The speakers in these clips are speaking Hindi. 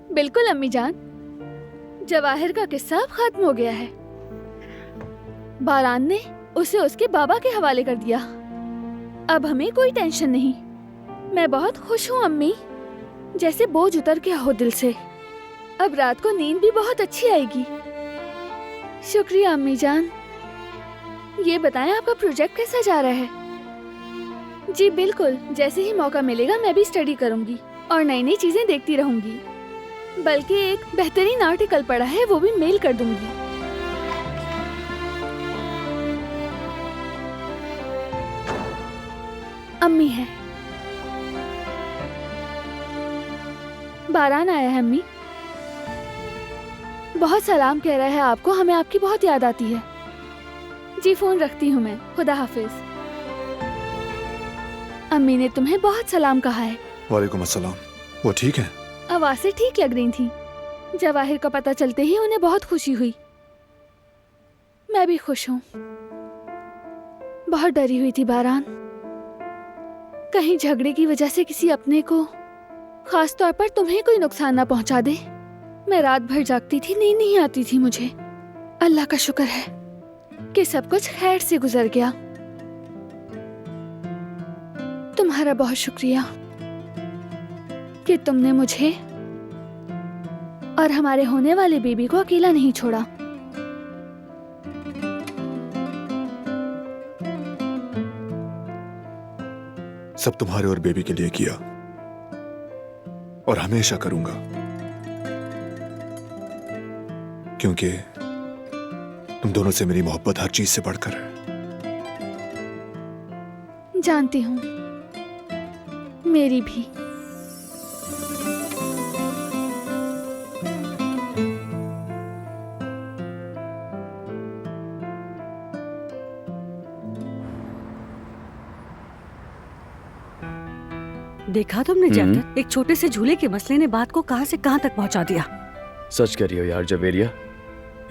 बिल्कुल अम्मी जान, जवाहिर का किस्सा अब खत्म हो गया है। बारान ने उसे उसके बाबा के हवाले कर दिया। अब हमें कोई टेंशन नहीं। मैं बहुत खुश हूँ अम्मी, जैसे बोझ उतर गया हो दिल से। अब रात को नींद भी बहुत अच्छी आएगी। शुक्रिया अम्मी जान। ये बताएं आपका प्रोजेक्ट कैसा जा रहा है? जी बिल्कुल, जैसे ही मौका मिलेगा मैं भी स्टडी करूंगी और नई नई चीजें देखती रहूंगी। बल्कि एक बेहतरीन आर्टिकल पढ़ा है, वो भी मेल कर दूंगी। अम्मी है। बारान आया है अम्मी। बहुत सलाम कह रहा है आपको, हमें आपकी बहुत याद आती है। जी फोन रखती हूँ मैं, खुदा हाफिज। अम्मी ने तुम्हें बहुत सलाम कहा है। वालेकुम अस्सलाम। वो ठीक है? आवाज़ें ठीक लग रही थी। जवाहिर का पता चलते ही उन्हें बहुत खुशी हुई। मैं भी खुश हूँ। बहुत डरी हुई थी बारान, कहीं झगड़े की वजह से किसी अपने को, खास तौर पर तुम्हें कोई नुकसान ना पहुंचा दे। मैं रात भर जागती थी, नींद नहीं आती थी मुझे। अल्लाह का शुक्र है कि सब कुछ खैर से गुजर गया। तुम्हारा बहुत शुक्रिया कि तुमने मुझे और हमारे होने वाले बेबी को अकेला नहीं छोड़ा। सब तुम्हारे और बेबी के लिए किया और हमेशा करूंगा, क्योंकि तुम दोनों से मेरी मोहब्बत हर चीज से बढ़कर है। जानती हूँ, मेरी भी। देखा तुमने जैफ्टर, एक छोटे से झूले के मसले ने बात को कहां से कहां तक पहुंचा दिया। सच कह रही हो यार जवेरिया,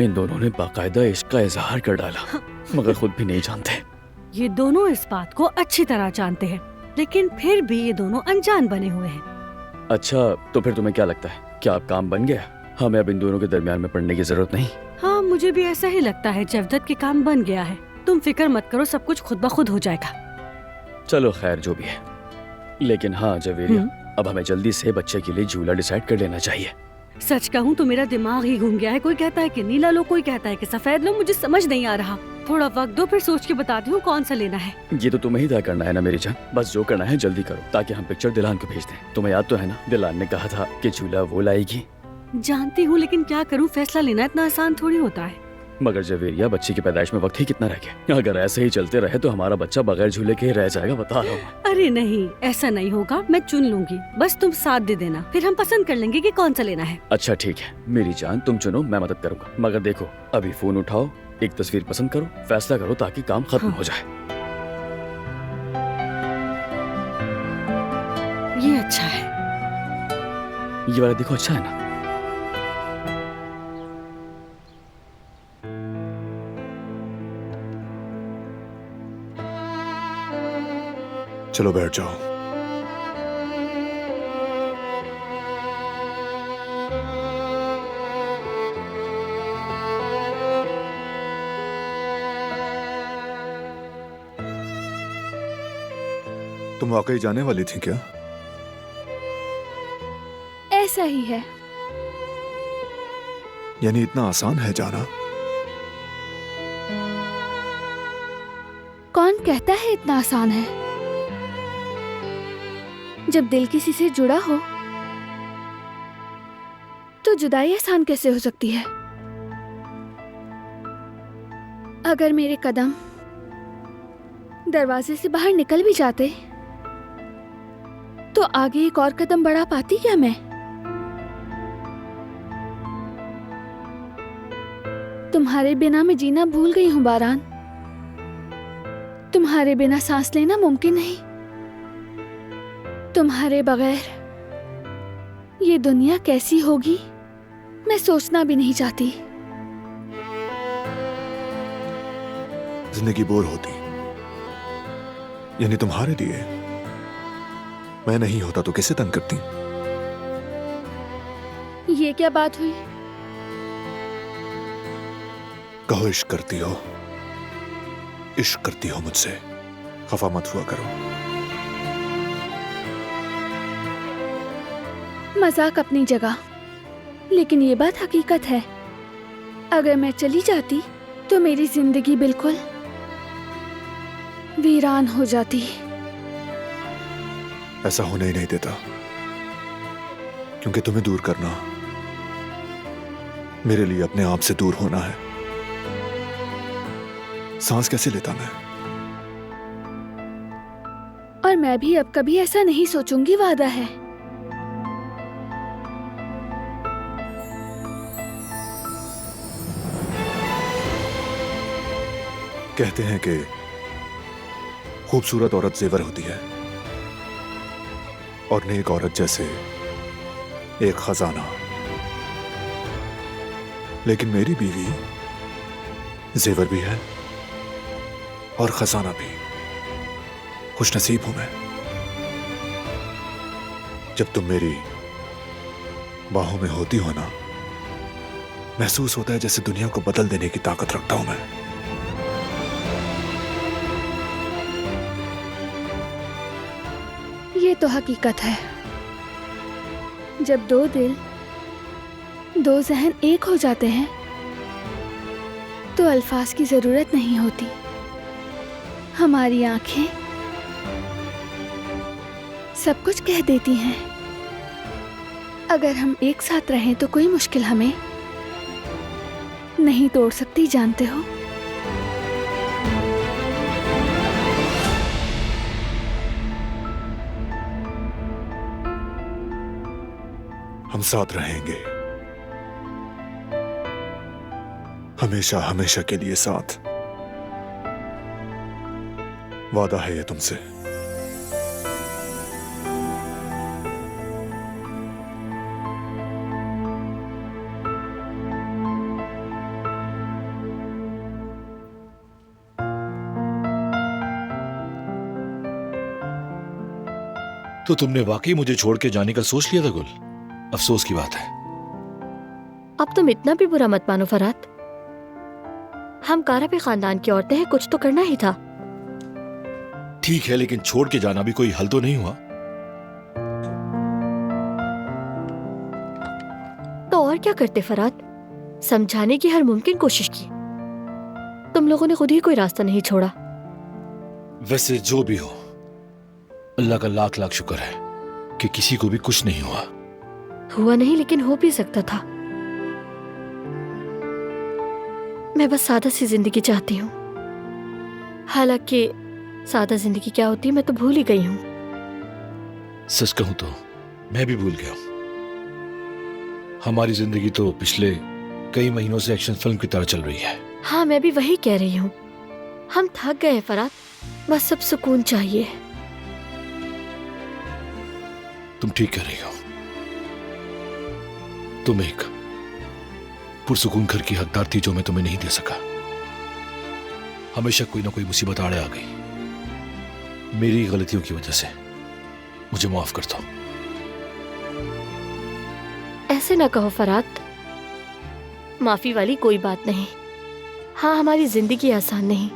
इन दोनों ने बाकायदा इश्क का इजहार कर डाला, मगर खुद भी नहीं जानते। ये दोनों इस बात को अच्छी तरह जानते हैं, लेकिन फिर भी ये दोनों अनजान बने हुए हैं। अच्छा, तो फिर तुम्हें क्या लगता है, क्या अब काम बन गया? हमें अब इन दोनों के दरमियान में पड़ने की जरूरत नहीं। हाँ, मुझे भी ऐसा ही लगता है जवदत के काम बन गया है। तुम फिक्र मत करो, सब कुछ खुद ब खुद हो जाएगा। चलो खैर, जो भी है। लेकिन हाँ जवेरिया, अब हमें जल्दी से बच्चे के लिए झूला डिसाइड कर लेना चाहिए। सच कहूँ तो मेरा दिमाग ही घूम गया है। कोई कहता है कि नीला लो, कोई कहता है कि सफेद लो, मुझे समझ नहीं आ रहा। थोड़ा वक्त दो, फिर सोच के बताती हूँ कौन सा लेना है। ये तो तुम्हें ही तय करना है ना मेरी जान। बस जो करना है जल्दी करो, ताकि हम पिक्चर दिलान को भेज दें। तुम्हें याद तो है ना, दिलान ने कहा था कि झूला वो लाएगी। जानती हूँ, लेकिन क्या करूँ, फैसला लेना इतना आसान थोड़ी होता है। मगर जवेरिया, बच्चे की पैदाइश में वक्त ही कितना रह गया। अगर ऐसे ही चलते रहे तो हमारा बच्चा बगैर झूले के ही रह जाएगा, बता रहा हूँ। अरे नहीं, ऐसा नहीं होगा। मैं चुन लूंगी, बस तुम साथ दे देना, फिर हम पसंद कर लेंगे कि कौन सा लेना है। अच्छा ठीक है मेरी जान, तुम चुनो, मैं मदद करूंगा। मगर देखो, अभी फोन उठाओ, एक तस्वीर पसंद करो, फैसला करो, ताकि काम खत्म हो जाए। ये अच्छा है। ये वाला देखो, अच्छा है ना? चलो बैठ जाओ। तुम वाकई जाने वाली थी क्या? ऐसा ही है। यानी इतना आसान है जाना? कौन कहता है इतना आसान है? जब दिल किसी से जुड़ा हो तो जुदाई आसान कैसे हो सकती है? अगर मेरे कदम दरवाजे से बाहर निकल भी जाते तो आगे एक और कदम बढ़ा पाती क्या मैं? तुम्हारे बिना मैं जीना भूल गई हूँ बारान। तुम्हारे बिना सांस लेना मुमकिन नहीं। तुम्हारे बगैर ये दुनिया कैसी होगी मैं सोचना भी नहीं चाहती। जिंदगी बोर होती, यानी तुम्हारे लिए। मैं नहीं होता तो किसे तंग करती? ये क्या बात हुई? कहो इश्क करती हो, इश्क करती हो मुझसे, खफा मत हुआ करो। मजाक अपनी जगह, लेकिन ये बात हकीकत है। अगर मैं चली जाती तो मेरी जिंदगी बिल्कुल वीरान हो जाती। ऐसा होने ही नहीं देता, क्योंकि तुम्हें दूर करना मेरे लिए अपने आप से दूर होना है। सांस कैसे लेता मैं? और मैं भी अब कभी ऐसा नहीं सोचूंगी, वादा है। कहते हैं कि खूबसूरत औरत जेवर होती है और नेक औरत जैसे एक खजाना। लेकिन मेरी बीवी जेवर भी है और खजाना भी। खुशनसीब हूं मैं। जब तुम मेरी बाहों में होती हो ना, महसूस होता है जैसे दुनिया को बदल देने की ताकत रखता हूं मैं। ये तो हकीकत है। जब दो दिल, दो जहन एक हो जाते हैं तो अल्फाज की जरूरत नहीं होती। हमारी आंखें सब कुछ कह देती हैं। अगर हम एक साथ रहें तो कोई मुश्किल हमें नहीं तोड़ सकती, जानते हो। हम साथ रहेंगे, हमेशा हमेशा के लिए साथ। वादा है ये तुमसे। तो तुमने वाकई मुझे छोड़ के जाने का सोच लिया था गुल? अफसोस की बात है। अब तुम इतना भी बुरा मत मानो फरहाद। हम कारापे खानदान की औरतें हैं, कुछ तो करना ही था। ठीक है, लेकिन छोड़ के जाना भी कोई हल तो नहीं हुआ। तो और क्या करते फरहाद? समझाने की हर मुमकिन कोशिश की। तुम लोगों ने खुद ही कोई रास्ता नहीं छोड़ा। वैसे जो भी हो, अल्लाह का लाख लाख शुक्र है कि किसी को भी कुछ नहीं हुआ। हुआ नहीं, लेकिन हो भी सकता था। मैं बस सादा सी जिंदगी चाहती हूँ। हालांकि सादा जिंदगी क्या होती है मैं तो भूल ही गई हूँ। सच कहूं तो मैं भी भूल गया हूं। हमारी जिंदगी तो पिछले कई महीनों से एक्शन फिल्म की तरह चल रही है। हाँ, मैं भी वही कह रही हूँ। हम थक गए फरहाद, बस सब सुकून चाहिए। तुम ठीक कह रही हो। तुम एक पुरसुकून घर की हकदार थी जो मैं तुम्हें नहीं दे सका। हमेशा कोई ना कोई मुसीबत आड़े आ गई। मेरी गलतियों की वजह से मुझे माफ कर दो। ऐसे ना कहो फरहाद, माफी वाली कोई बात नहीं। हाँ, हमारी जिंदगी आसान नहीं,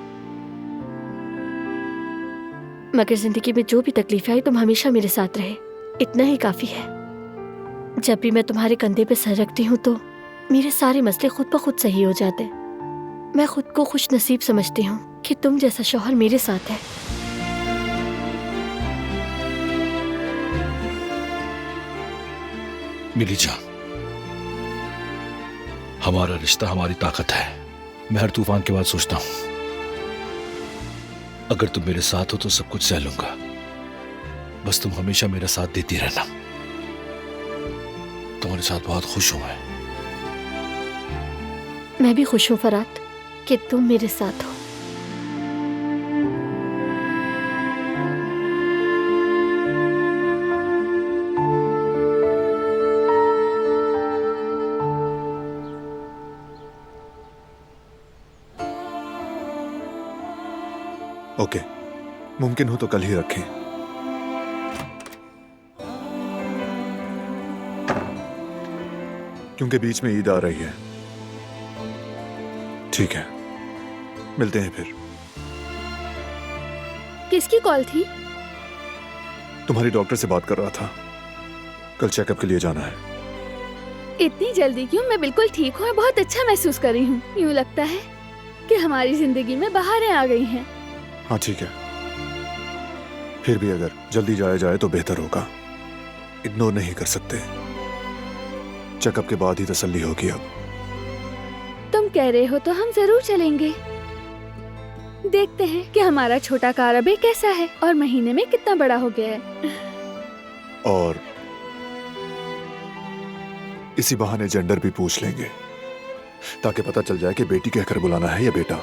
मगर जिंदगी में जो भी तकलीफें आई तुम हमेशा मेरे साथ रहे, इतना ही काफी है। जब भी मैं तुम्हारे कंधे पे सर रखती हूँ तो मेरे सारे मसले खुद ब खुद सही हो जाते। मैं खुद को खुश नसीब समझती हूँ कि तुम जैसा शौहर मेरे साथ है। मिली जान, हमारा रिश्ता हमारी ताकत है। मैं हर तूफान के बाद सोचता हूं, अगर तुम मेरे साथ हो तो सब कुछ सह लूंगा। बस तुम हमेशा मेरा साथ देती रहना। तुम्हारे साथ बहुत खुश हूं मैं भी खुश हूँ फरहाद कि तुम मेरे साथ हो। ओके, मुमकिन हो तो कल ही रखें। क्योंकि बीच में ईद आ रही है। ठीक है, मिलते हैं फिर। किसकी कॉल थी? तुम्हारी डॉक्टर से बात कर रहा था, कल चेकअप के लिए जाना है। इतनी जल्दी क्यों? मैं बिल्कुल ठीक हूँ, बहुत अच्छा महसूस कर रही हूँ। यूँ लगता है कि हमारी जिंदगी में बहारें आ गई हैं। हाँ ठीक है, फिर भी अगर जल्दी जाया जाए तो बेहतर होगा। इग्नोर नहीं कर सकते। चेकअप के बाद ही तसल्ली होगी। अब तुम कह रहे हो तो हम जरूर चलेंगे। देखते हैं कि हमारा छोटा कारबे कैसा है और महीने में कितना बड़ा हो गया है। और इसी बहाने जेंडर भी पूछ लेंगे ताकि पता चल जाए कि बेटी कहकर बुलाना है या बेटा।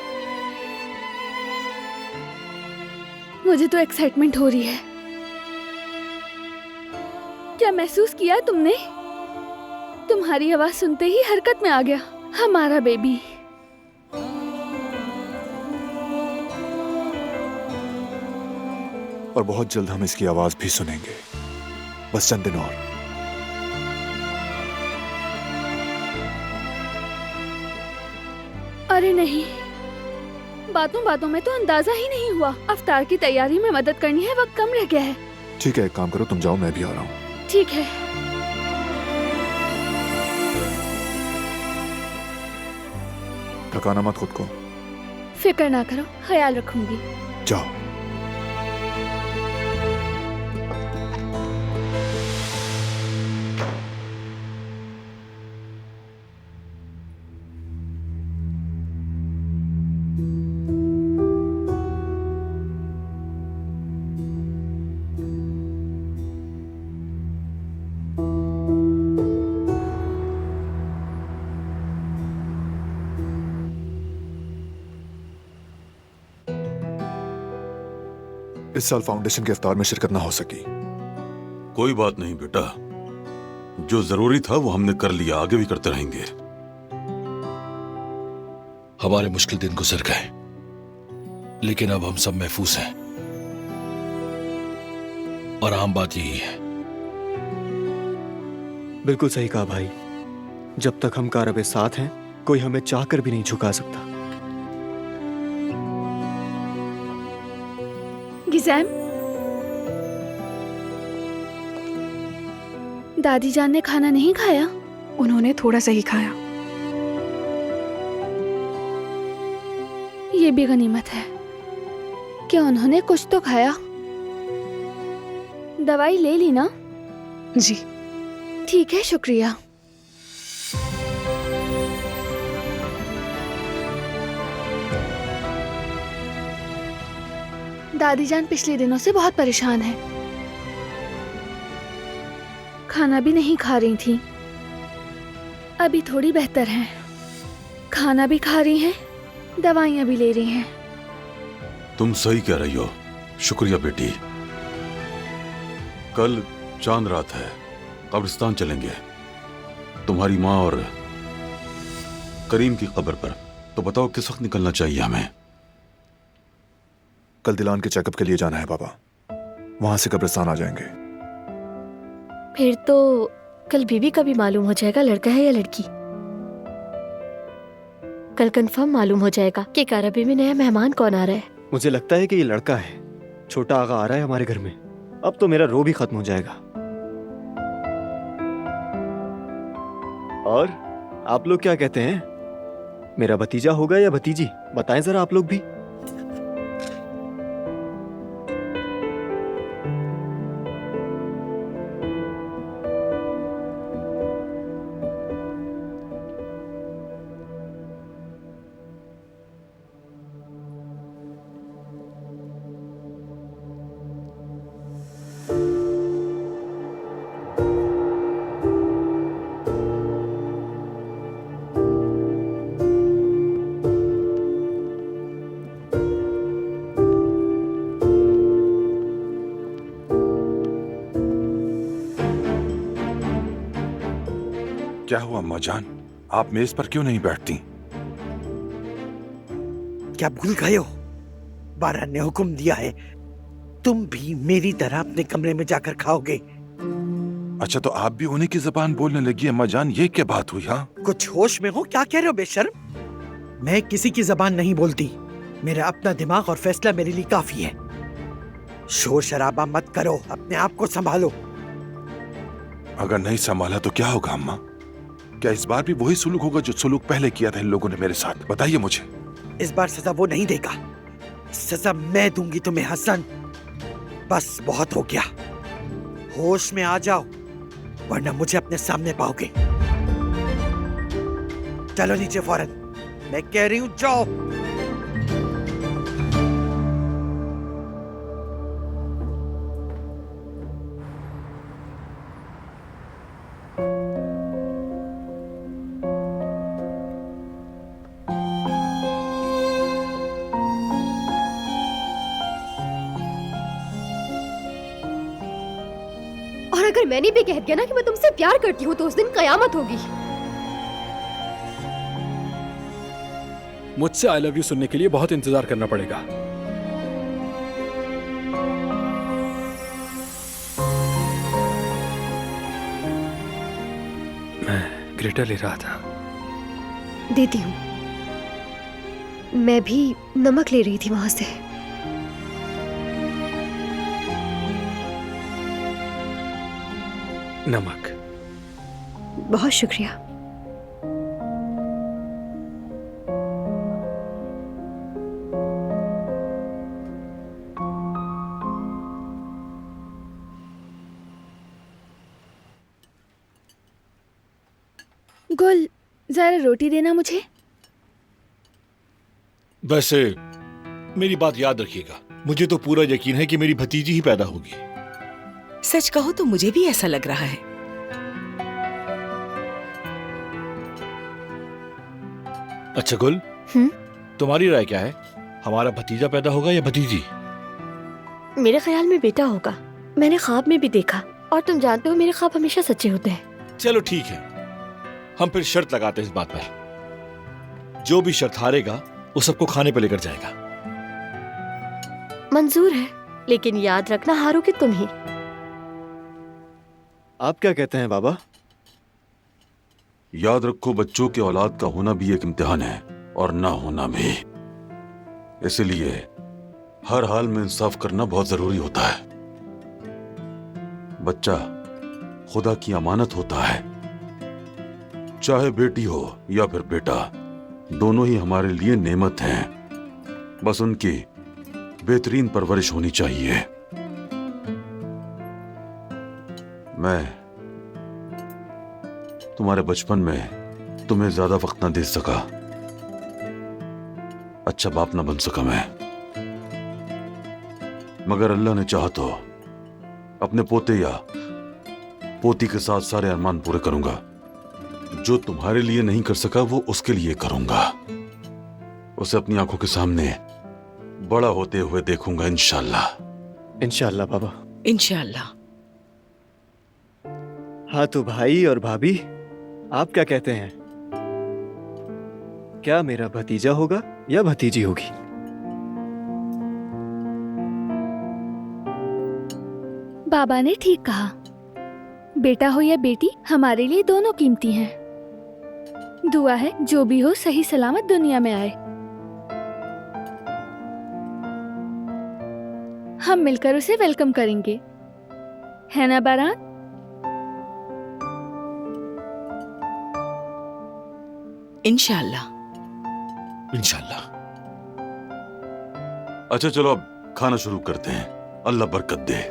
मुझे तो एक्साइटमेंट हो रही है। क्या महसूस किया तुमने? तुम्हारी आवाज सुनते ही हरकत में आ गया हमारा बेबी। और बहुत जल्द हम इसकी आवाज भी सुनेंगे, बस चंद दिन और। अरे नहीं, बातों बातों में तो अंदाजा ही नहीं हुआ। अफ्तार की तैयारी में मदद करनी है, वक्त कम रह गया है। ठीक है, एक काम करो, तुम जाओ, मैं भी आ रहा हूँ। ठीक है। थकाना मत खुद को। फिक्र ना करो, ख्याल रखूंगी। जाओ। इस साल फाउंडेशन के इफ्तार में शिरकत ना हो सकी। कोई बात नहीं बेटा, जो जरूरी था वो हमने कर लिया, आगे भी करते रहेंगे। हमारे मुश्किल दिन गुजर गए, लेकिन अब हम सब महफूज हैं। और आम बात यही है। बिल्कुल सही कहा भाई। जब तक हम कारबे साथ हैं, कोई हमें चाहकर भी नहीं झुका सकता। गिज़ैम, दादी जान ने खाना नहीं खाया? उन्होंने थोड़ा सा ही खाया। ये भी गनीमत है कि उन्होंने कुछ तो खाया। दवाई ले ली ना? जी। ठीक है, शुक्रिया। दादी जान पिछले दिनों से बहुत परेशान है। खाना भी नहीं खा रही थी, अभी थोड़ी बेहतर हैं। खाना भी खा रही हैं, दवाइयाँ भी ले रही हैं। तुम सही कह रही हो, शुक्रिया बेटी। कल चांद रात है, कब्रिस्तान चलेंगे तुम्हारी माँ और करीम की कब्र पर। तो बताओ किस वक्त निकलना चाहिए हमें? कल दिलान के चेकअप के लिए जाना है पापा, वहां से कब्रिस्तान आ जाएंगे। फिर तो कल बीबी का भी मालूम हो जाएगा लड़का है या लड़की। कल कंफर्म मालूम हो जाएगा कि कारबे में नया मेहमान कौन आ रहा है। मुझे लगता है कि ये लड़का है। छोटा आगा आ रहा है हमारे घर में। अब तो मेरा रो भी खत्म हो जाएगा। और आप लोग क्या कहते हैं? मेरा भतीजा होगा या भतीजी? बताएं जरा आप लोग भी। क्या हुआ अम्मा जान, आप मेज पर क्यों नहीं बैठती? क्या भूल गए हो? बारह ने हुक्म दिया है, तुम भी मेरी तरह अपने कमरे में जाकर खाओगे। अच्छा, तो आप भी उन्हीं की जबान बोलने लगी अम्मा जान, ये क्या बात हुई? हाँ, कुछ होश में हो? क्या कह रहे हो बेशर्म? मैं किसी की जबान नहीं बोलती। मेरा अपना दिमाग और फैसला मेरे लिए काफी है। शोर शराबा मत करो, अपने आप को संभालो। अगर नहीं संभाला तो क्या होगा अम्मा? क्या इस बार भी वही सुलूक होगा जो सुलूक पहले किया था इन लोगों ने मेरे साथ? बताइए मुझे। इस बार सजा वो नहीं देगा, सजा मैं दूंगी तुम्हें हसन। बस बहुत हो गया, होश में आ जाओ वरना मुझे अपने सामने पाओगे। चलो नीचे फौरन, मैं कह रही हूं जाओ। और अगर मैंने भी कह दिया ना कि मैं तुमसे प्यार करती हूँ तो उस दिन कयामत होगी। मुझसे आई लव यू सुनने के लिए बहुत इंतजार करना पड़ेगा। मैं ग्लिटर ले रहा था। देती हूँ। मैं भी नमक ले रही थी वहां से। नमक। बहुत शुक्रिया। गुल, जरा रोटी देना मुझे। वैसे मेरी बात याद रखिएगा, मुझे तो पूरा यकीन है कि मेरी भतीजी ही पैदा होगी। सच कहो तो मुझे भी ऐसा लग रहा है। अच्छा गुल, तुम्हारी राय क्या है? हमारा भतीजा पैदा होगा या भतीजी? मेरे ख्याल में बेटा होगा। मैंने ख्वाब में भी देखा, और तुम जानते हो मेरे ख्वाब हमेशा सच्चे होते हैं। चलो ठीक है, हम फिर शर्त लगाते हैं इस बात पर। जो भी शर्त हारेगा वो सबको खाने पे लेकर जाएगा। मंजूर है, लेकिन याद रखना हारोगे तुम ही। आप क्या कहते हैं बाबा? याद रखो, बच्चों के औलाद का होना भी एक इम्तिहान है और ना होना भी। इसलिए हर हाल में इंसाफ करना बहुत जरूरी होता है। बच्चा खुदा की अमानत होता है, चाहे बेटी हो या फिर बेटा, दोनों ही हमारे लिए नेमत हैं। बस उनकी बेहतरीन परवरिश होनी चाहिए। मैं तुम्हारे बचपन में तुम्हें ज्यादा वक्त ना दे सका, अच्छा बाप ना बन सका मैं, मगर अल्लाह ने चाहा तो अपने पोते या पोती के साथ सारे अरमान पूरे करूंगा। जो तुम्हारे लिए नहीं कर सका वो उसके लिए करूंगा। उसे अपनी आंखों के सामने बड़ा होते हुए देखूंगा इंशाल्लाह। इंशाल्लाह बाबा, इंशाल्लाह। हाँ तो भाई और भाभी, आप क्या कहते हैं? क्या मेरा भतीजा होगा या भतीजी होगी? बाबा ने ठीक कहा, बेटा हो या बेटी हमारे लिए दोनों कीमती हैं। दुआ है जो भी हो सही सलामत दुनिया में आए। हम मिलकर उसे वेलकम करेंगे, है ना बारान? इंशाल्लाह। इंशाल्लाह। अच्छा चलो अब खाना शुरू करते हैं, अल्लाह बरकत दे।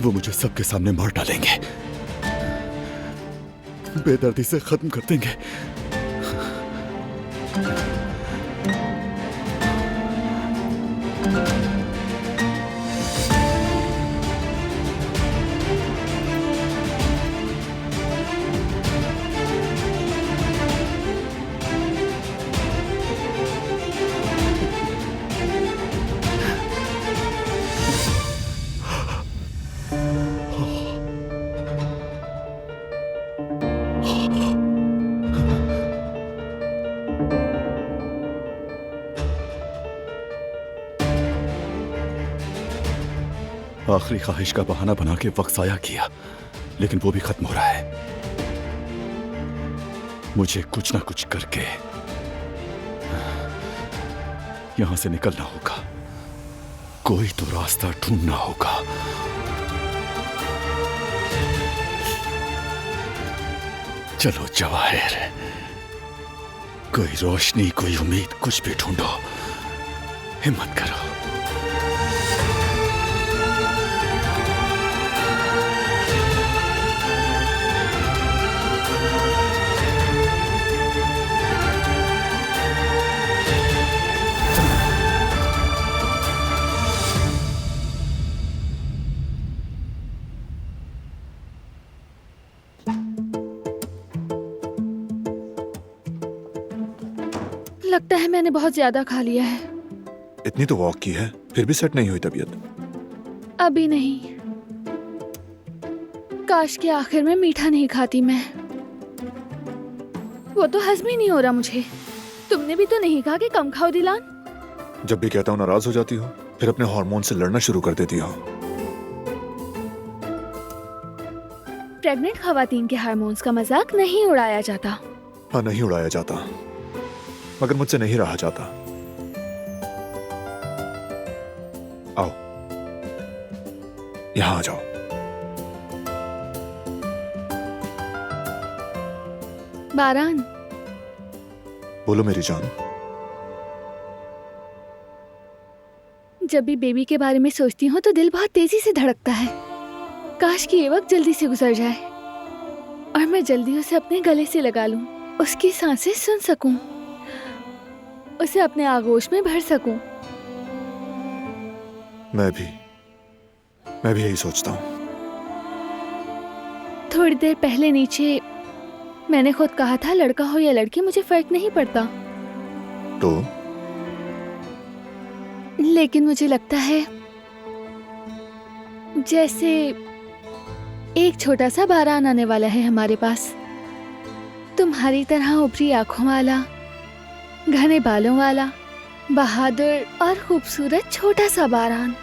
वो मुझे सबके सामने मार डालेंगे, बेदर्दी से खत्म कर देंगे। आखिरी ख्वाहिश का बहाना बना के वक्त जाया किया, लेकिन वो भी खत्म हो रहा है। मुझे कुछ ना कुछ करके यहां से निकलना होगा। कोई तो रास्ता ढूंढना होगा। चलो जवाहिर, कोई रोशनी, कोई उम्मीद, कुछ भी ढूंढो। हिम्मत करो। लगता है मैंने बहुत ज्यादा खा लिया है। इतनी तो वॉक की है, फिर भी सेट नहीं हुई तबीयत। अभी नहीं। काश के आखिर में मीठा नहीं खाती मैं। वो तो हजम ही नहीं हो रहा मुझे। तुमने भी तो नहीं कहा कि कम खाओ दिलान। जब भी कहता हूँ नाराज हो जाती हो, फिर अपने हार्मोन से लड़ना शुरू कर देती हो। प्रेग्नेंट खवातीन के हार्मोन्स का मजाक नहीं उड़ाया जाता। हाँ, नहीं उड़ाया जाता, मगर मुझसे नहीं रहा जाता। आओ, यहां आ जाओ। बारान, बोलो मेरी जान। जब भी बेबी के बारे में सोचती हूँ तो दिल बहुत तेजी से धड़कता है। काश कि ये वक्त जल्दी से गुजर जाए और मैं जल्दी उसे अपने गले से लगा लूं, उसकी सांसें सुन सकूं, उसे अपने आगोश में भर सकूं। मैं भी यही सोचता हूँ। थोड़ी देर पहले नीचे मैंने खुद कहा था, लड़का हो या लड़की मुझे फर्क नहीं पड़ता। तो लेकिन मुझे लगता है जैसे एक छोटा सा बारान आने वाला है हमारे पास। तुम्हारी तरह उभरी आंखों वाला, घने बालों वाला, बहादुर और खूबसूरत छोटा सा बारान।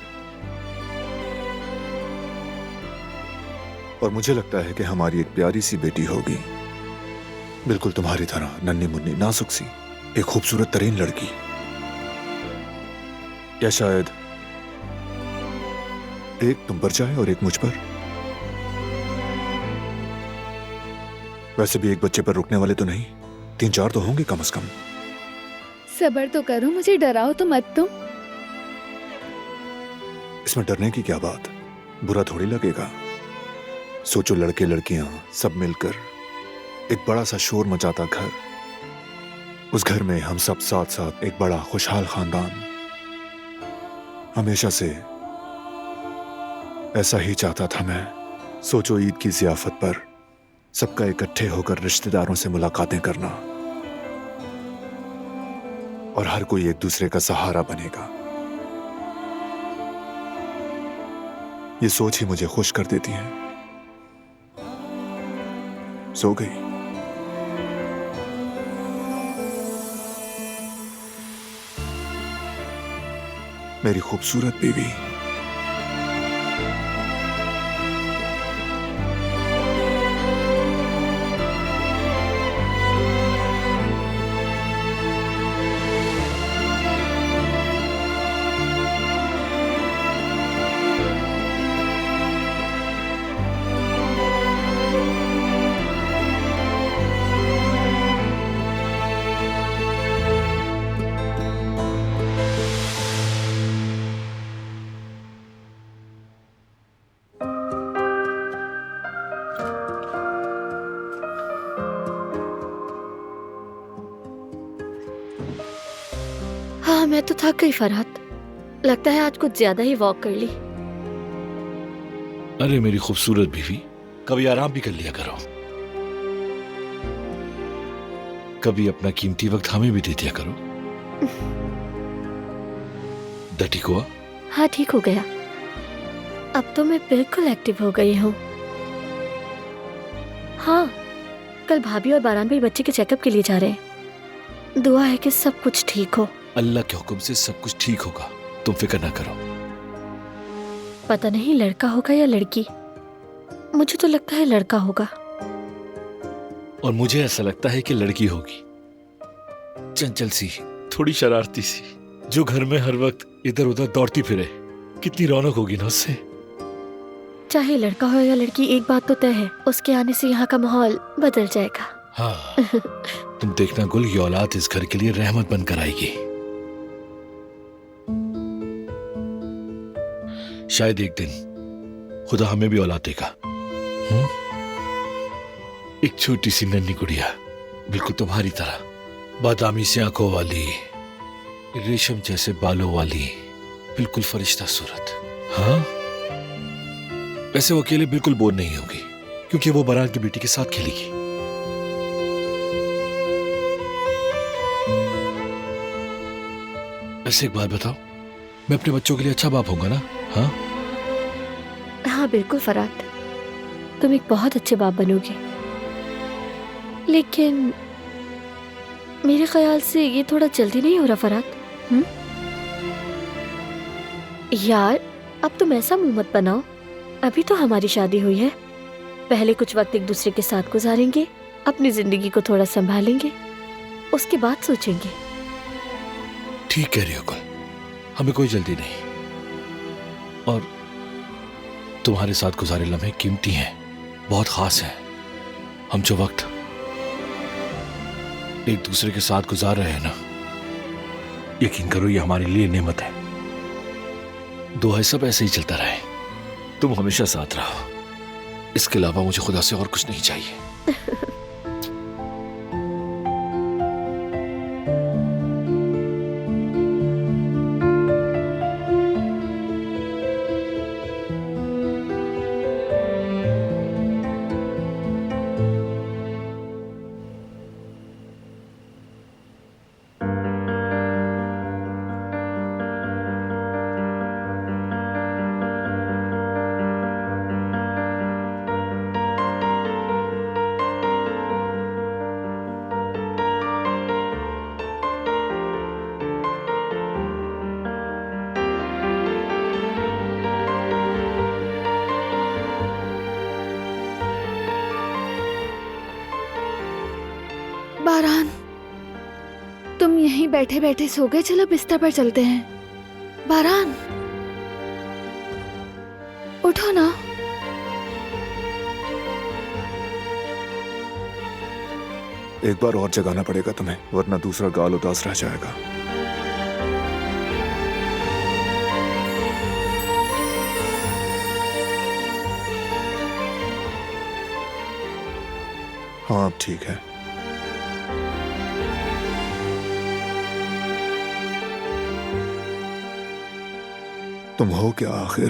और मुझे लगता है कि हमारी एक प्यारी सी बेटी होगी, बिल्कुल तुम्हारी तरह नन्ही मुन्नी नाजुक सी, एक खूबसूरत तरीन लड़की। या शायद एक तुम पर जाए और एक मुझ पर। वैसे भी एक बच्चे पर रुकने वाले तो नहीं, 3-4 तो होंगे कम से कम। सब्र तो करो, मुझे डराओ तो मत तुम। इसमें डरने की क्या बात, बुरा थोड़ी लगेगा। सोचो, लड़के लड़कियां सब मिलकर एक बड़ा सा शोर मचाता घर, उस घर में हम सब साथ साथ एक बड़ा खुशहाल खानदान। हमेशा से ऐसा ही चाहता था मैं। सोचो, ईद की जियाफत पर सबका इकट्ठे होकर रिश्तेदारों से मुलाकातें करना और हर कोई एक दूसरे का सहारा बनेगा। ये सोच ही मुझे खुश कर देती है। सो गई। मेरी खूबसूरत बीवी। हाँ, मैं तो थक गई फरहाद। लगता है आज कुछ ज्यादा ही वॉक कर ली। अरे मेरी खूबसूरत बीवी, कभी आराम भी कर लिया करो। कभी अपना कीमती वक्त हमें भी दे दिया करो। डटी हुआ? हाँ, ठीक हो गया। अब तो मैं बिल्कुल एक्टिव हो गई हूँ। हाँ, कल भाभी और बारान भाई बच्चे के चेकअप के लिए जा रहे हैं। दुआ है कि सब कुछ ठीक हो। अल्लाह के हुक्म से सब कुछ ठीक होगा, तुम फिक्र ना करो। पता नहीं लड़का होगा या लड़की। मुझे तो लगता है लड़का होगा। और मुझे ऐसा लगता है कि लड़की होगी। चंचल सी, थोड़ी शरारती सी, जो घर में हर वक्त इधर उधर दौड़ती फिरे। कितनी रौनक होगी ना उससे। चाहे लड़का हो या लड़की, एक बात तो तय है, उसके आने से यहाँ का माहौल बदल जाएगा। हाँ, तुम देखना गुल, ये औलाद इस घर के लिए रहमत बनकर आएगी। शायद एक दिन खुदा हमें भी औलाद देगा। एक छोटी सी नन्ही गुड़िया, बिल्कुल तुम्हारी तरह, बादामी सी आंखों वाली, रेशम जैसे बालों वाली, बिल्कुल फरिश्ता सूरत। हाँ, वैसे वो अकेले बिल्कुल बोर नहीं होगी, क्योंकि वो बारान की बेटी के साथ खेलेगी। ऐसे एक बात बताओ, मैं अपने बच्चों के लिए अच्छा बाप होऊंगा ना? हाँ हाँ, बिल्कुल फरहाद, तुम एक बहुत अच्छे बाप बनोगे। लेकिन मेरे ख्याल से ये थोड़ा जल्दी नहीं हो रहा फरहाद? यार, अब तुम ऐसा मुंह मत बनाओ। अभी तो हमारी शादी हुई है। पहले कुछ वक्त एक दूसरे के साथ गुजारेंगे, अपनी जिंदगी को थोड़ा संभालेंगे, उसके बाद सोचेंगे। ठीक कह रही हो गुल, हमें कोई जल्दी नहीं। और तुम्हारे साथ गुजारे लम्हे कीमती हैं, बहुत खास हैं। हम जो वक्त एक दूसरे के साथ गुजार रहे हैं ना, यकीन करो ये हमारे लिए नेमत है। दुआ है सब ऐसे ही चलता रहे, तुम हमेशा साथ रहो। इसके अलावा मुझे खुदा से और कुछ नहीं चाहिए। बारान, तुम यहीं बैठे बैठे सो गए। चलो बिस्तर पर चलते हैं। बारान, उठो ना। एक बार और जगाना पड़ेगा तुम्हें, वरना दूसरा गाल उदास रह जाएगा। हाँ, अब ठीक है। तुम हो क्या आखिर?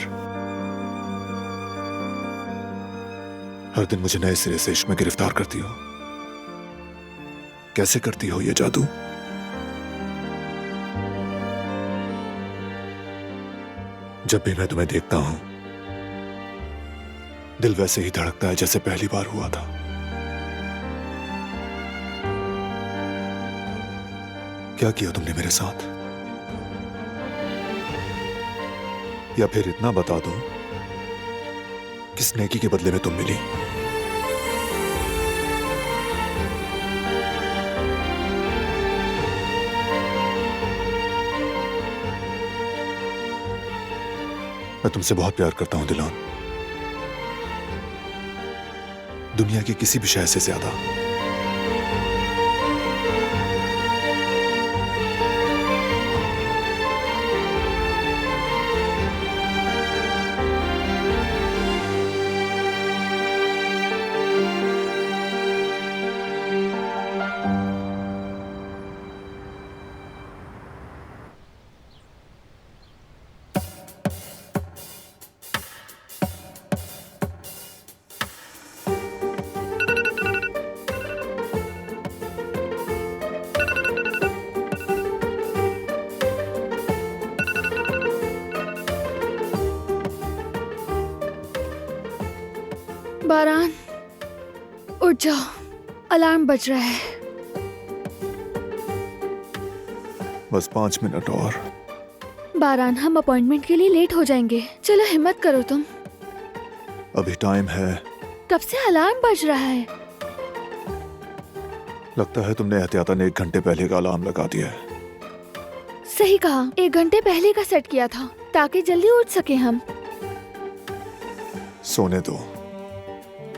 हर दिन मुझे नए सिरे से इश्क में गिरफ्तार करती हो। कैसे करती हो ये जादू? जब भी मैं तुम्हें देखता हूं, दिल वैसे ही धड़कता है जैसे पहली बार हुआ था। क्या किया तुमने मेरे साथ? या फिर इतना बता दो, किस नेकी के बदले में तुम मिली? मैं तुमसे बहुत प्यार करता हूं दिलान, दुनिया की किसी भी शय से ज्यादा। बारान, उठ जाओ, अलार्म बज रहा है। बस 5 मिनट और। बारान, हम अपॉइंटमेंट के लिए लेट हो जाएंगे। चलो हिम्मत करो तुम। अभी टाइम है। कब से अलार्म बज रहा है? लगता है तुमने एहतियातन 1 घंटे पहले का अलार्म लगा दिया है। सही कहा, 1 घंटे पहले का सेट किया था ताकि जल्दी उठ सके हम। सोने दो।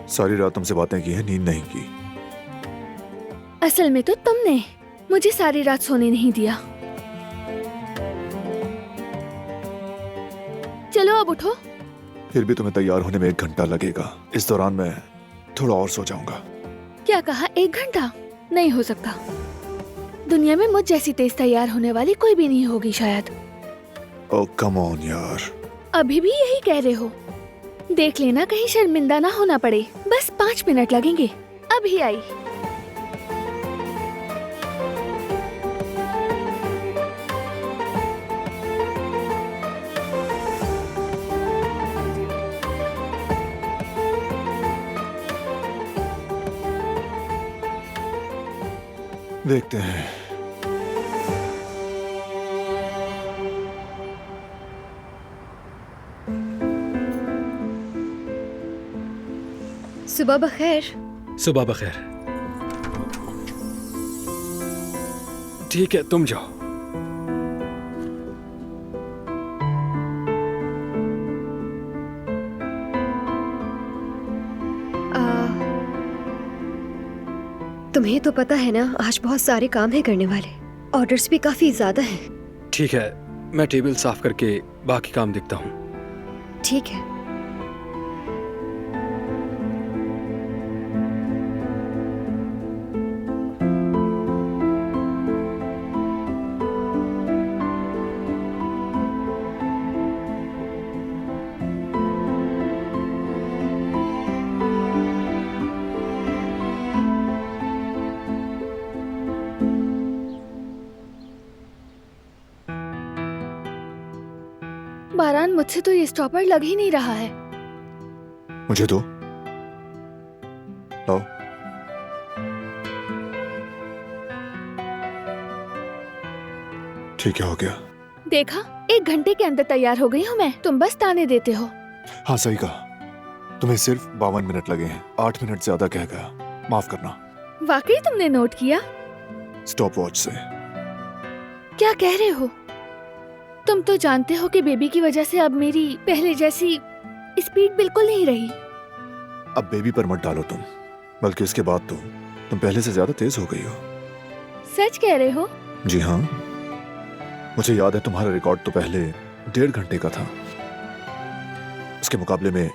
सारी रात तुमसे बातें की है, नींद नहीं की। असल में तो तुमने मुझे सारी रात सोने नहीं दिया। चलो अब उठो। फिर भी तुम्हें तैयार होने में 1 घंटा लगेगा। इस दौरान मैं थोड़ा और सो जाऊंगा। क्या कहा? 1 घंटा? नहीं हो सकता। दुनिया में मुझ जैसी तेज तैयार होने वाली कोई भी नहीं होगी शायद। ओह कम ऑन यार। अभी भी यही कह रहे हो? देख लेना कहीं शर्मिंदा ना होना पड़े। बस 5 मिनट लगेंगे। अभी आई। देखते हैं। सुबह बखैर। सुबह बखैर। ठीक है, तुम जाओ। तुम्हें तो पता है ना, आज बहुत सारे काम है करने वाले। ऑर्डर्स भी काफी ज्यादा हैं। ठीक है, मैं टेबल साफ करके बाकी काम देखता हूँ। ठीक है। बारान, मुझसे तो ये स्टॉपर लग ही नहीं रहा है। मुझे दो। लाओ। ठीक है, हो गया। देखा, 1 घंटे के अंदर तैयार हो गई हूँ मैं। तुम बस ताने देते हो। हाँ सही कहा। तुम्हें सिर्फ 52 मिनट लगे हैं। 8 मिनट ज्यादा कह गया, माफ करना। वाकई तुमने नोट किया? स्टॉप वॉच से। क्या कह रहे हो? तुम तो जानते हो कि बेबी की वजह से अब मेरी पहले जैसी स्पीड बिल्कुल नहीं रही। अब बेबी पर मत डालो तुम, बल्कि उसके बाद तो तुम पहले से ज्यादा तेज हो गई हो। सच कह रहे हो? जी हाँ, मुझे याद है तुम्हारा रिकॉर्ड तो पहले 1.5 घंटे का था। उसके मुकाबले में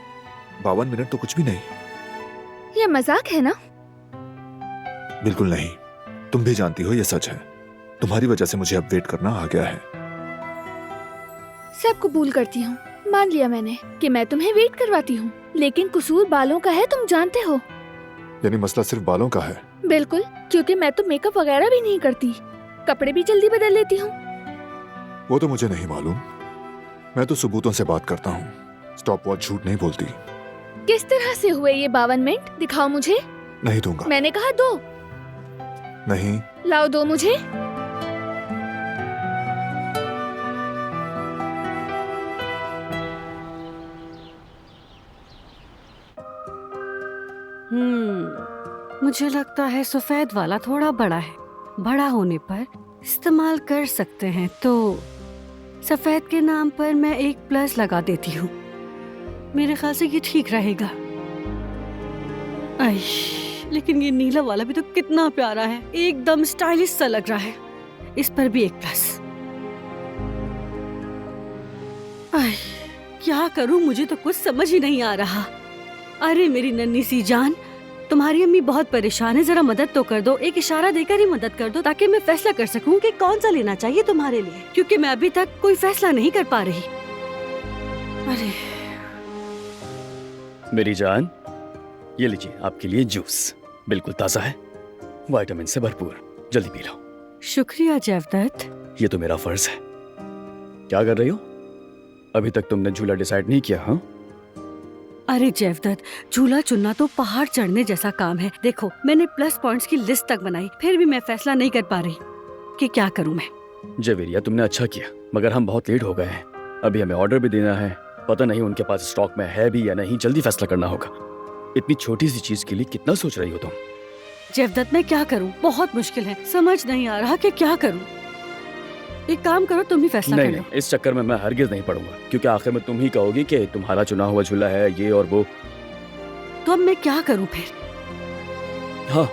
52 मिनट तो कुछ भी नहीं। ये मजाक है ना? बिल्कुल नहीं, तुम भी जानती हो ये सच है। तुम्हारी वजह से मुझे अब वेट करना आ गया है। सब कबूल करती हूँ, मान लिया मैंने कि मैं तुम्हें वेट करवाती हूँ, लेकिन कसूर बालों का है, तुम जानते हो। यानी मसला सिर्फ बालों का है? बिल्कुल, क्योंकि मैं तो मेकअप वगैरह भी नहीं करती, कपड़े भी जल्दी बदल लेती हूँ। वो तो मुझे नहीं मालूम, मैं तो सबूतों से बात करता हूँ। स्टॉप वॉच झूठ नहीं बोलती। किस तरह से हुए ये 52 मिनट? दिखाओ मुझे। नहीं दूंगा। मैंने कहा दो। नहीं। लाओ, दो मुझे। मुझे लगता है सफेद वाला थोड़ा बड़ा है। बड़ा होने पर इस्तेमाल कर सकते हैं, तो सफेद के नाम पर मैं 1+ लगा देती हूँ। मेरे ख्याल से ये ठीक रहेगा। लेकिन ये नीला वाला भी तो कितना प्यारा है, एकदम स्टाइलिश सा लग रहा है। इस पर भी 1+। क्या करूं, मुझे तो कुछ समझ ही नहीं आ रहा। अरे मेरी नन्ही सी जान, तुम्हारी अम्मी बहुत परेशान है, जरा मदद तो कर दो। एक इशारा देकर ही मदद कर दो ताकि मैं फैसला कर सकूं कि कौन सा लेना चाहिए तुम्हारे लिए, क्योंकि मैं अभी तक कोई फैसला नहीं कर पा रही। अरे मेरी जान, ये लीजिए आपके लिए जूस, बिल्कुल ताजा है, विटामिन से भरपूर। जल्दी पी लो। शुक्रिया जयवदत्त। ये तो मेरा फर्ज है। क्या कर रही हो? अभी तक तुमने झूला डिसाइड नहीं किया? हाँ, अरे जयवदत्त, झूला चुनना तो पहाड़ चढ़ने जैसा काम है। देखो, मैंने प्लस पॉइंट्स की लिस्ट तक बनाई, फिर भी मैं फैसला नहीं कर पा रही कि क्या करूं मैं। जवेरिया, तुमने अच्छा किया, मगर हम बहुत लेट हो गए हैं। अभी हमें ऑर्डर भी देना है, पता नहीं उनके पास स्टॉक में है भी या नहीं। जल्दी फैसला करना होगा। इतनी छोटी सी चीज के लिए कितना सोच रही हो तुम? जयवदत्त, मैं क्या करूं? बहुत मुश्किल है, समझ नहीं आ रहा कि क्या करूं। एक काम करो, तुम ही फैसला कर लो। नहीं, इस चक्कर में मैं हरगिज नहीं पड़ूंगा, क्योंकि आखिर में तुम ही कहोगी कि तुम्हारा चुना हुआ झूला है ये और वो। तो अब मैं क्या करूं फिर? हाँ,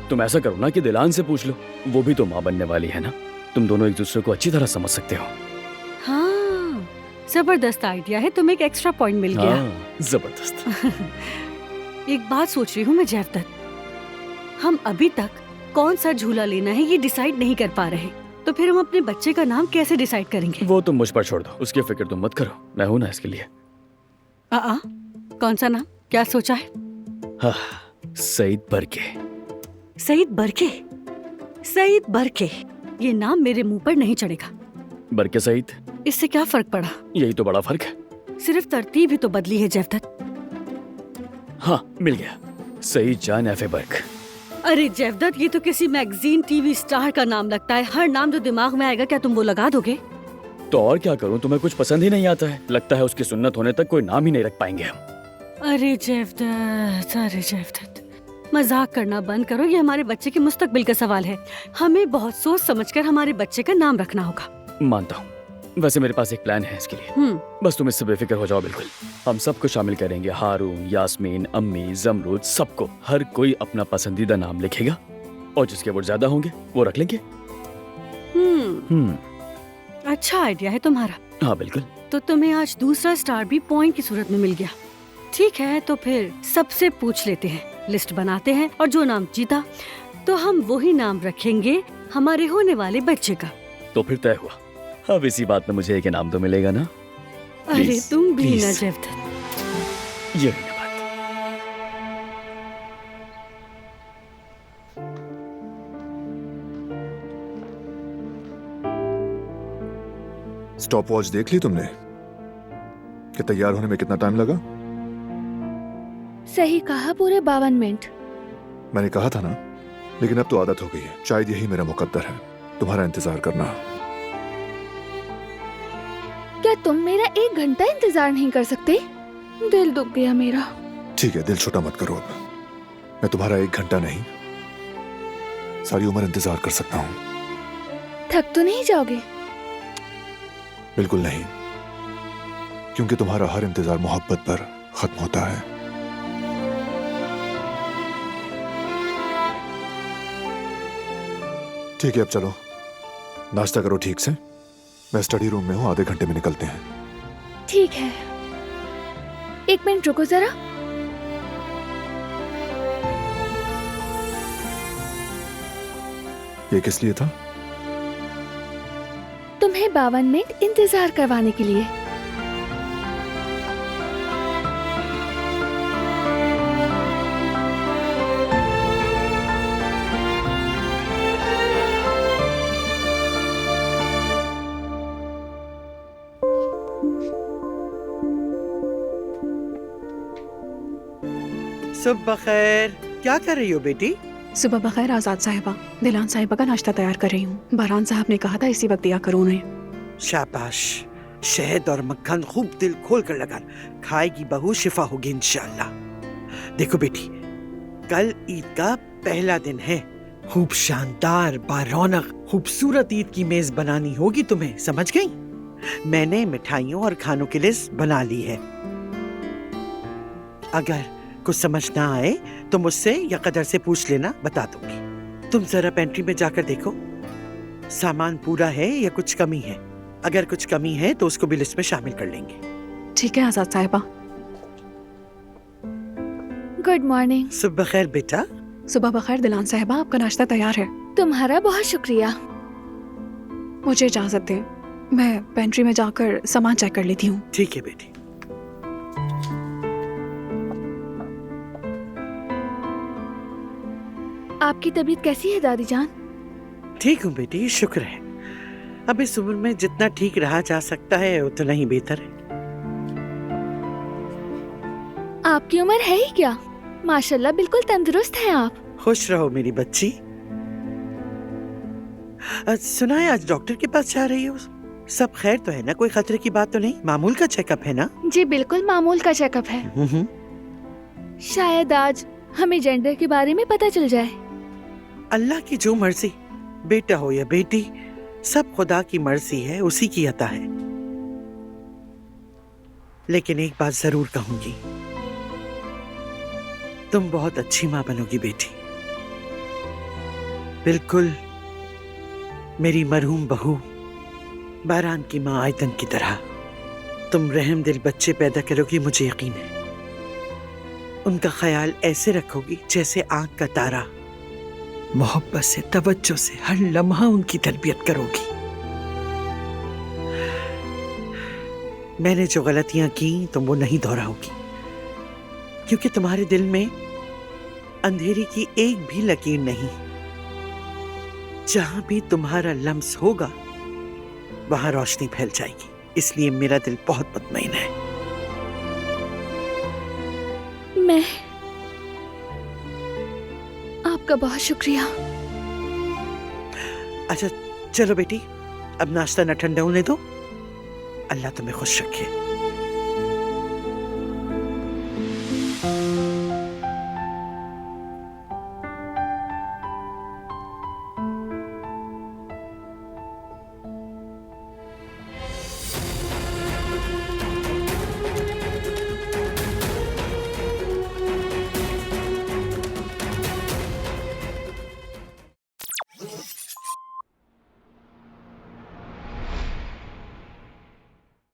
तुम ऐसा करो ना कि दिलान से पूछ लो, वो भी तो माँ बनने वाली है ना। तुम दोनों एक दूसरे को अच्छी तरह समझ सकते हो। हाँ, जबरदस्त आइडिया है, तुम्हें एक एक्स्ट्रा पॉइंट मिल गया। हाँ, जबरदस्त। एक बात सोच रही हूँ मैं जयवदत्त, हम अभी तक कौन सा झूला लेना है ये डिसाइड नहीं कर पा रहे, तो फिर हम अपने बच्चे का नाम कैसे डिसाइड करेंगे? वो तुम मुझ पर छोड़ दो, उसकी फिक्र तुम मत करो, मैं हूं ना इसके लिए। कौन सा नाम, क्या सोचा है? हाँ, सईद बरके। सईद बरके? सईद बरके, ये नाम मेरे मुंह पर नहीं चढ़ेगा। बरके सईद, इससे क्या फर्क पड़ा? यही तो बड़ा फर्क है। सिर्फ तरतीब ही तो बदली है जयवदत्त। हाँ, मिल गया, सईद जान एफ बर्क। अरे जयवदत्त, ये तो किसी मैगजीन टीवी स्टार का नाम लगता है। हर नाम जो दिमाग में आएगा क्या तुम वो लगा दोगे? तो और क्या करूं, तुम्हें कुछ पसंद ही नहीं आता है। लगता है उसकी सुन्नत होने तक कोई नाम ही नहीं रख पाएंगे हम। अरे जयवदत्त, मजाक करना बंद करो, ये हमारे बच्चे के मुस्तकबिल का सवाल है। हमें बहुत सोच समझकर हमारे बच्चे का नाम रखना होगा। मानता हूँ, वैसे मेरे पास एक प्लान है इसके लिए। बस तुम इससे बेफिक्र हो जाओ बिल्कुल। हम सबको शामिल करेंगे, हारून, यास्मीन, अम्मी, जमरूद, सबको। हर कोई अपना पसंदीदा नाम लिखेगा और जिसके वोट ज्यादा होंगे वो रख लेंगे। अच्छा आइडिया है तुम्हारा। हाँ बिल्कुल। तो तुम्हें आज दूसरा स्टार भी पॉइंट की सूरत में मिल गया। ठीक है, तो फिर सबसे पूछ लेते हैं, लिस्ट बनाते हैं, और जो नाम जीता तो हम वही नाम रखेंगे हमारे होने वाले बच्चे का। तो फिर तय हुआ। अब इसी बात में मुझे एक इनाम तो मिलेगा ना? अरे Please, तुम भी please. ना जयवदत्त। ये हुई ना बात। स्टॉप वॉच देख ली तुमने कि तैयार होने में कितना टाइम लगा? सही कहा, पूरे 52 मिनट। मैंने कहा था ना, लेकिन अब तो आदत हो गई है। शायद यही मेरा मुकद्दर है, तुम्हारा इंतजार करना। क्या तुम मेरा 1 घंटा इंतजार नहीं कर सकते? दिल दुख गया मेरा। ठीक है, दिल छोटा मत करो। अब मैं तुम्हारा 1 घंटा नहीं, सारी उम्र इंतजार कर सकता हूँ। थक तो नहीं जाओगे? बिल्कुल नहीं, क्योंकि तुम्हारा हर इंतजार मोहब्बत पर खत्म होता है। ठीक है, अब चलो नाश्ता करो ठीक से। मैं स्टडी रूम में हूँ, आधे घंटे में निकलते हैं। ठीक है, 1 मिनट रुको जरा। ये किस लिए था? तुम्हें 52 मिनट इंतजार करवाने के लिए। सुबह खैर, क्या कर रही हो बेटी? सुबह बखैर आजाद साहिबा, दिलान साहिबा का नाश्ता तैयार कर रही हूँ। बहरान साहब ने कहा था इसी वक्त दिया करो उन्हें। शाबाश, शहद और मक्खन खूब दिल खोल कर लगा, खाएगी बहू, शिफा होगी इंशाल्लाह। देखो बेटी, कल ईद का पहला दिन है। खूब शानदार, बारौनक, खूबसूरत ईद की मेज बनानी होगी तुम्हें, समझ गई? मैंने मिठाइयों और खानों की लिस्ट बना ली है। अगर कुछ समझ ना आए तो मुझसे या कदर से पूछ लेना, बता दूंगी। तुम जरा पेंट्री में जाकर देखो, सामान पूरा है या कुछ कमी है। अगर कुछ कमी है तो उसको भी लिस्ट में शामिल कर लेंगे। ठीक है आजाद साहिबा। Good morning. सुबह खैर बेटा। सुबह बखैर दिलान साहिबा, आपका नाश्ता तैयार है। तुम्हारा बहुत शुक्रिया। मुझे इजाजत दें, मैं पेंट्री में जाकर सामान चेक कर लेती हूँ। ठीक है बेटी। आपकी तबीयत कैसी है दादी जान? ठीक हूँ बेटी, शुक्र है। अब इस उम्र में जितना ठीक रहा जा सकता है उतना ही बेहतर है। आपकी उम्र है ही क्या, माशाल्लाह बिल्कुल तंदुरुस्त हैं आप। खुश रहो मेरी बच्ची। सुना है आज डॉक्टर के पास जा रही हो? सब खैर तो है ना? कोई खतरे की बात तो नहीं? मामूल का चेकअप है ना? जी बिल्कुल मामूल का चेकअप है। शायद आज हमें जेंडर के बारे में पता चल जाए। अल्लाह की जो मर्जी, बेटा हो या बेटी, सब खुदा की मर्जी है, उसी की अता है। लेकिन एक बात जरूर कहूंगी, तुम बहुत अच्छी माँ बनोगी बेटी, बिल्कुल मेरी मरहूम बहू बारान की माँ आयतन की तरह। तुम रहम दिल बच्चे पैदा करोगी, मुझे यकीन है। उनका ख्याल ऐसे रखोगी जैसे आंख का तारा। मोहब्बत से, तवज्जो से हर लम्हा उनकी तरबियत करोगी। मैंने जो गलतियां की तुम वो नहीं दोहराओगी, क्योंकि तुम्हारे दिल में अंधेरे की एक भी लकीर नहीं। जहां भी तुम्हारा लम्स होगा वहां रोशनी फैल जाएगी। इसलिए मेरा दिल बहुत मुतमईन है। मैं आपका बहुत शुक्रिया। अच्छा चलो बेटी, अब नाश्ता न ठंडा होने दो। अल्लाह तुम्हें खुश रखे।